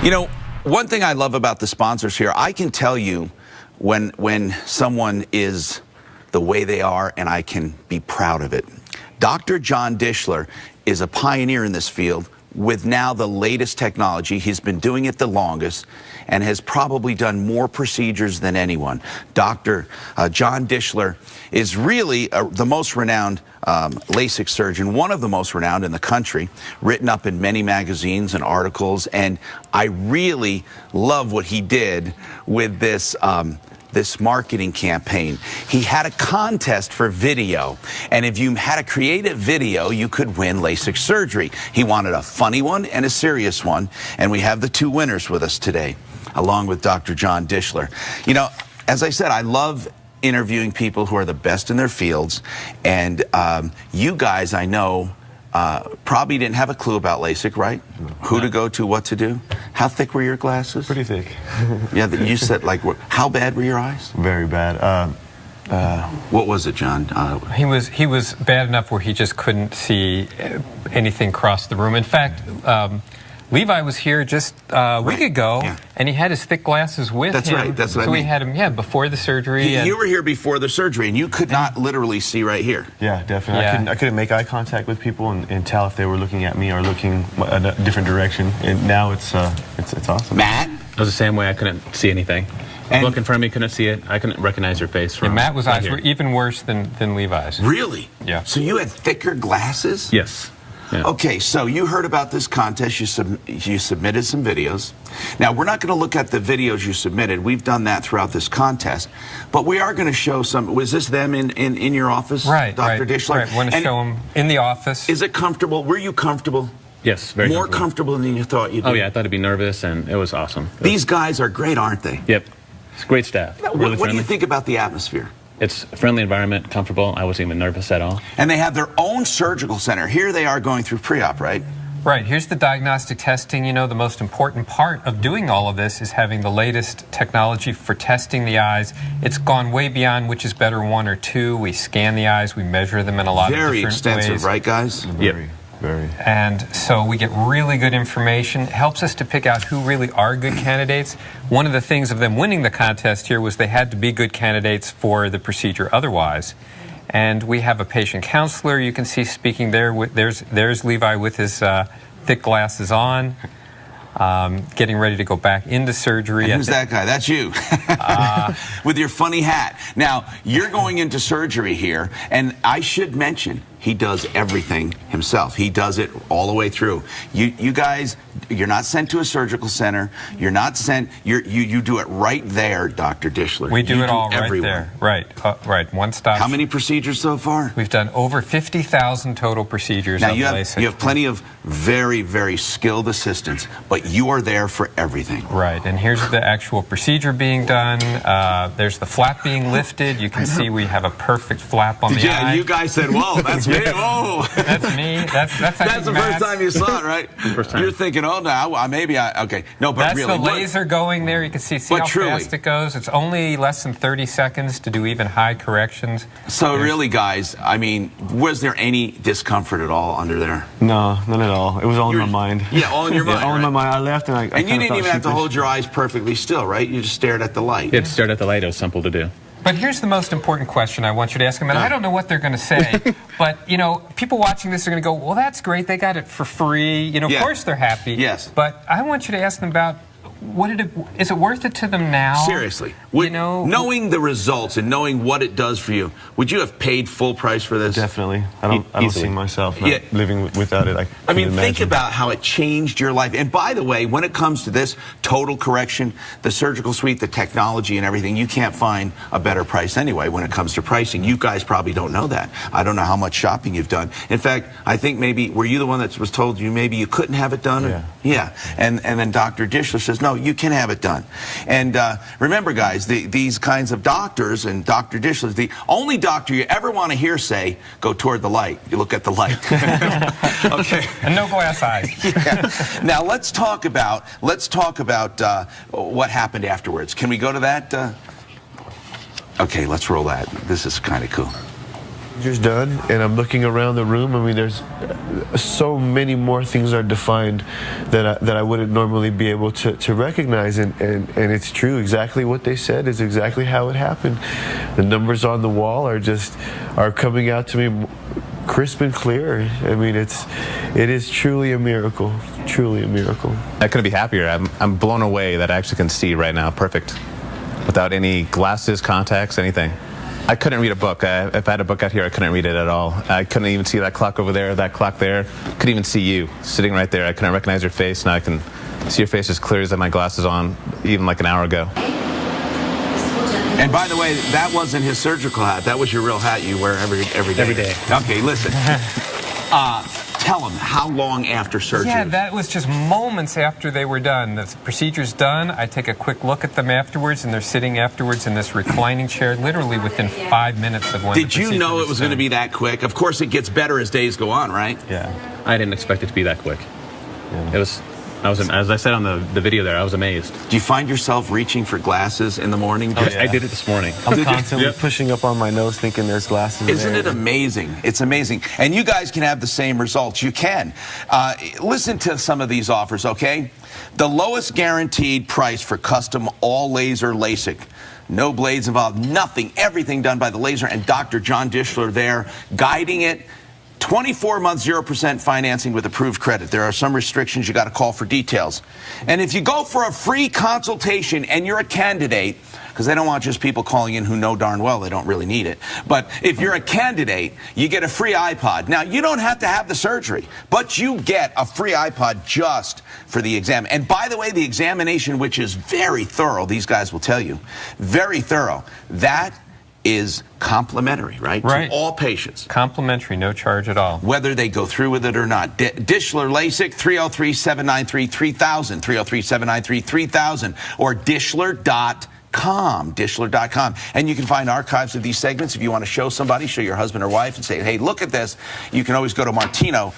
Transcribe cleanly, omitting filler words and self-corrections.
You know, one thing I love about the sponsors here, I can tell you when someone is the way they are, and I can be proud of it. Dr. John Dishler is a pioneer in this field with now the latest technology. He's been doing it the longest and has probably done more procedures than anyone. Dr. John Dishler is really the most renowned LASIK surgeon, one of the most renowned in the country, written up in many magazines and articles, and I really love what he did with this this marketing campaign. He had a contest for video, and if you had a creative video, you could win LASIK surgery. He wanted a funny one and a serious one, and we have the two winners with us today, along with Dr. John Dishler. You know, as I said, I love interviewing people who are the best in their fields, and you guys, I know, probably didn't have a clue about LASIK, right? Who to go to, what to do. How thick were your glasses? Pretty thick. Yeah, you said, like, how bad were your eyes? Very bad. What was it, John? He was bad enough where he just couldn't see anything across the room. In fact, Levi was here just a week ago, and he had his thick glasses with him. That's right. That's what I mean. So we had him, before the surgery. You were here before the surgery, and you could not literally see right here. Yeah, definitely. Yeah. I couldn't make eye contact with people and tell if they were looking at me or looking in a different direction. And now it's awesome. Matt? I was the same way. I couldn't see anything. And look in front of me, couldn't see it. I couldn't recognize your face from Matt's right eyes here. were even worse than Levi's. Really? Yeah. So you had thicker glasses? Yes. Yeah. Okay, so you heard about this contest. You submitted some videos. Now, we're not going to look at the videos you submitted. We've done that throughout this contest. But we are going to show some. Was this them in your office, Right, Dr. Dishler? Right, want to show them in the office. Is it comfortable? Were you comfortable? Yes, very More comfortable than you thought you'd be? Oh, yeah, I thought I'd be nervous, and it was awesome. These guys are great, aren't they? Yep. It's great staff. Now, Really what do you friendly. think about the atmosphere? It's a friendly environment, comfortable. I wasn't even nervous at all. And they have their own surgical center. Here they are going through pre-op, right? Right, here's the diagnostic testing. You know, the most important part of doing all of this is having the latest technology for testing the eyes. It's gone way beyond which is better, one or two. We scan the eyes, we measure them in a lot of different ways. Very extensive, right, guys? Very. And so we get really good information. It helps us to pick out who really are good candidates. One of the things of them winning the contest here was they had to be good candidates for the procedure otherwise. And we have a patient counselor you can see speaking there. There's Levi with his thick glasses on, getting ready to go back into surgery. And who's that guy? That's you. With your funny hat. Now, you're going into surgery here, and I should mention, he does everything himself. He does it all the way through. You guys, you're not sent to a surgical center. You're not sent. You do it right there, Dr. Dishler. We do it all right everywhere. there. Right. One stop. How many procedures so far? We've done over 50,000 total procedures. Now on you LASIK. have plenty of very, very skilled assistants, but you are there for everything. Right, and here's the actual procedure being done. There's the flap being lifted. You can see we have a perfect flap on the eye. Yeah, you guys said, "Whoa, that's me." Oh, that's me. That's the first time you saw it, right? First time. You're thinking, "Oh, no, maybe I." Okay, no, but that's really, the laser going there. You can see how fast it goes. It's only less than 30 seconds to do even high corrections. So really, guys, I mean, was there any discomfort at all under there? No, none at all. It was all in my mind. Yeah, all in your mind. All in my mind. I left and I And you didn't even have to hold your eyes perfectly still, right? You just stared at the light. It stared at the light. It was simple to do. But here's the most important question I want you to ask them, and I don't know what they're going to say, but, you know, people watching this are going to go, well, that's great, they got it for free, you know, of course they're happy. Yes. But I want you to ask them about, is it worth it to them now? Seriously. You know, knowing the results and knowing what it does for you, would you have paid full price for this? Definitely. I don't see myself living without it. I mean, think about how it changed your life. And by the way, when it comes to this total correction, the surgical suite, the technology and everything, you can't find a better price anyway when it comes to pricing. You guys probably don't know that. I don't know how much shopping you've done. In fact, I think maybe, were you the one that was told you maybe you couldn't have it done? Yeah. And then Dr. Dishler says, no, you can have it done. And remember, guys, these kinds of doctors, and Dr. Dishler is the only doctor you ever want to hear say, go toward the light. You look at the light. Okay. And no glass eyes. Yeah. Now let's talk about what happened afterwards. Can we go to that? Okay, let's roll that. This is kind of cool. Just done, and I'm looking around the room. I mean, there's so many more things are defined that I wouldn't normally be able to recognize, and it's true. Exactly what they said is exactly how it happened. The numbers on the wall are coming out to me crisp and clear. I mean, it is truly a miracle. Truly a miracle. I couldn't be happier. I'm blown away that I actually can see right now, perfect, without any glasses, contacts, anything. I couldn't read a book. If I had a book out here, I couldn't read it at all. I couldn't even see that clock over there, that clock there. Couldn't even see you sitting right there. I couldn't recognize your face. Now I can see your face as clear as I had my glasses on, even like an hour ago. And by the way, that wasn't his surgical hat. That was your real hat you wear every day. Every day. Okay, listen. Tell him, how long after surgery? Yeah, that was just moments after they were done. The procedure's done. I take a quick look at them afterwards, and they're sitting afterwards in this reclining chair, literally within 5 minutes of when Did you know it was going to be that quick? Of course, it gets better as days go on, right? Yeah. I didn't expect it to be that quick. It was. As I said on the video there, I was amazed. Do you find yourself reaching for glasses in the morning? Oh, yeah. I did it this morning. I'm constantly pushing up on my nose thinking there's glasses. Isn't it amazing? It's amazing. And you guys can have the same results. You can. Listen to some of these offers, okay? The lowest guaranteed price for custom all-laser LASIK. No blades involved, nothing. Everything done by the laser, and Dr. John Dishler there guiding it. 24 months, 0% financing with approved credit. There are some restrictions. You got to call for details. And if you go for a free consultation and you're a candidate, because they don't want just people calling in who know darn well they don't really need it. But if you're a candidate, you get a free iPod. Now, you don't have to have the surgery, but you get a free iPod just for the exam. And by the way, the examination, which is very thorough, these guys will tell you, very thorough, that is complimentary, right? Right. To all patients. Complimentary, no charge at all. Whether they go through with it or not. Dishler LASIK, 303-793-3000, 303-793-3000, or Dishler.com, Dishler.com. And you can find archives of these segments if you want to show somebody, show your husband or wife, and say, hey, look at this. You can always go to martino.tv.